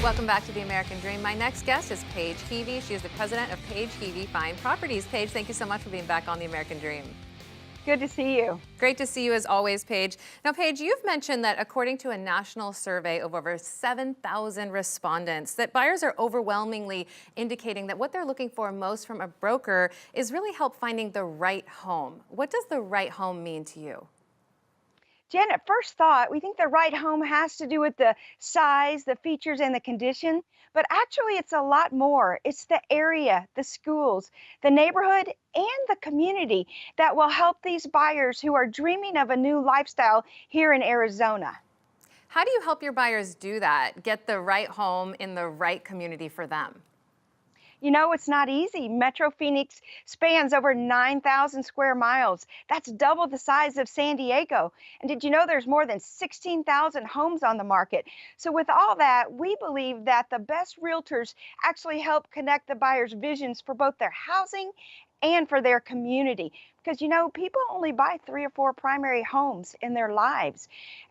Welcome back to the American Dream. My next guest is PaigeHeavey. She is the president of PaigeHeavey Fine Properties. Paige, thank you so much for being back on the American Dream. Good to see you. Great to see you as always, Paige. Now, Paige, you've mentioned that according to a national survey of over 7,000 respondents, that buyers are overwhelmingly indicating that what they're looking for most from a broker is really help finding the right home. What does the right home mean to you? Jen, at first thought, we think the right home has to do with the size, the features, and the condition, but actually it's a lot more. It's the area, the schools, the neighborhood, and the community that will help these buyers who are dreaming of a new lifestyle here in Arizona. How do you help your buyers do that, get the right home in the right community for them? You know, it's not easy. Metro Phoenix spans over 9,000 square miles. That's double the size of San Diego. And did you know there's more than 16,000 homes on the market? So with all that, we believe that the best realtors actually help connect the buyers' visions for both their housing and for their community. Because, you know, people only buy 3 or 4 primary homes in their lives.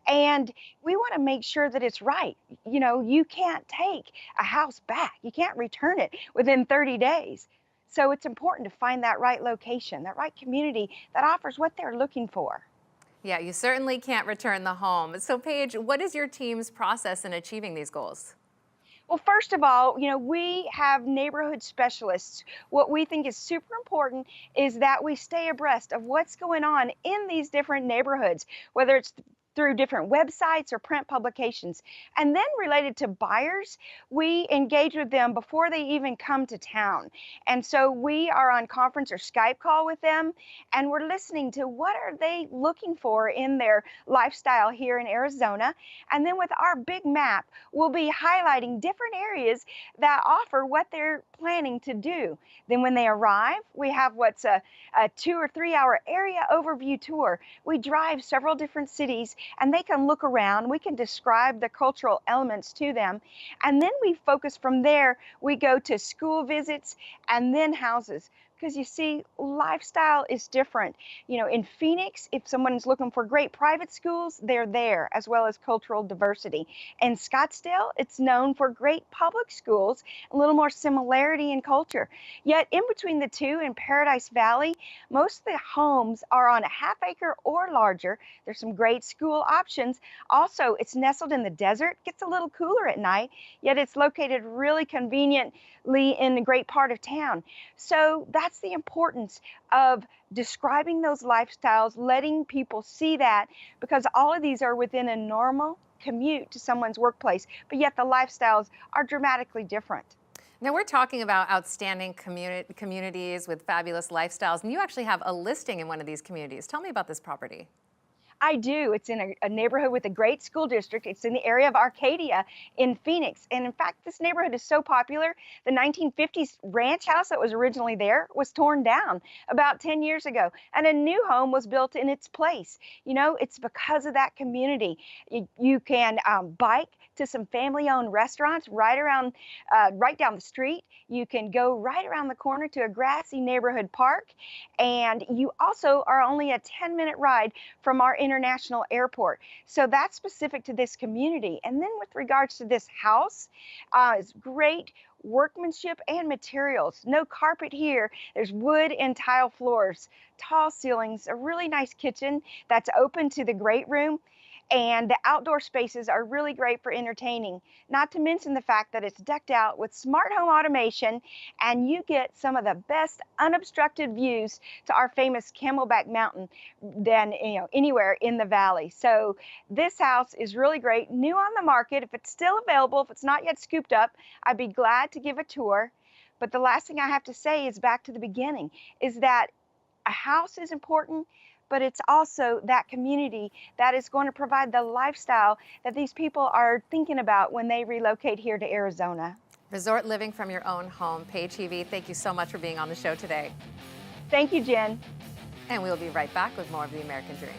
And we want to make sure that it's right. You know, you can't take a house back. You can't return it within 30 days. So it's important to find that right location, that right community that offers what they're looking for. Yeah, you certainly can't return the home. So Paige, what is your team's process in achieving these goals? Well, first of all, you know, we have neighborhood specialists. What we think is super important is that we stay abreast of what's going on in these different neighborhoods, whether it's through different websites or print publications. And then related to buyers, we engage with them before they even come to town. And so we are on conference or Skype call with them, and we're listening to what are they looking for in their lifestyle here in Arizona. And then with our big map, we'll be highlighting different areas that offer what they're planning to do. Then when they arrive, we have what's a 2 or 3 hour area overview tour. We drive several different cities and they can look around. We can describe the cultural elements to them. And then we focus from there. We go to school visits and then houses. Because you see, lifestyle is different. You know, in Phoenix, if someone's looking for great private schools, they're there, as well as cultural diversity. In Scottsdale, it's known for great public schools, a little more similarity in culture. Yet in between the two, in Paradise Valley, most of the homes are on a half-acre or larger. There's some great school options. Also, it's nestled in the desert, gets a little cooler at night, yet it's located really conveniently in a great part of town. So that's the importance of describing those lifestyles, letting people see that, because all of these are within a normal commute to someone's workplace, but yet the lifestyles are dramatically different. Now we're talking about outstanding communities with fabulous lifestyles, and you actually have a listing in one of these communities. Tell me about this property. I do. It's in a neighborhood with a great school district. It's in the area of Arcadia in Phoenix. And in fact, this neighborhood is so popular, the 1950s ranch house that was originally there was torn down about 10 years ago, and a new home was built in its place. You know, it's because of that community. You can bike to some family-owned restaurants right down the street. You can go right around the corner to a grassy neighborhood park, and you also are only a 10-minute ride from our international airport. So that's specific to this community. And then with regards to this house, it's great workmanship and materials. No carpet here. There's wood and tile floors, tall ceilings, a really nice kitchen that's open to the great room. And the outdoor spaces are really great for entertaining, not to mention the fact that it's decked out with smart home automation, and you get some of the best unobstructed views to our famous Camelback Mountain than anywhere in the valley. So this house is really great, new on the market. If it's still available, if it's not yet scooped up, I'd be glad to give a tour. But the last thing I have to say is back to the beginning, is that a house is important, but it's also that community that is going to provide the lifestyle that these people are thinking about when they relocate here to Arizona. Resort living from your own home. PaigeHeavey, thank you so much for being on the show today. Thank you, Jen. And we'll be right back with more of the American Dream.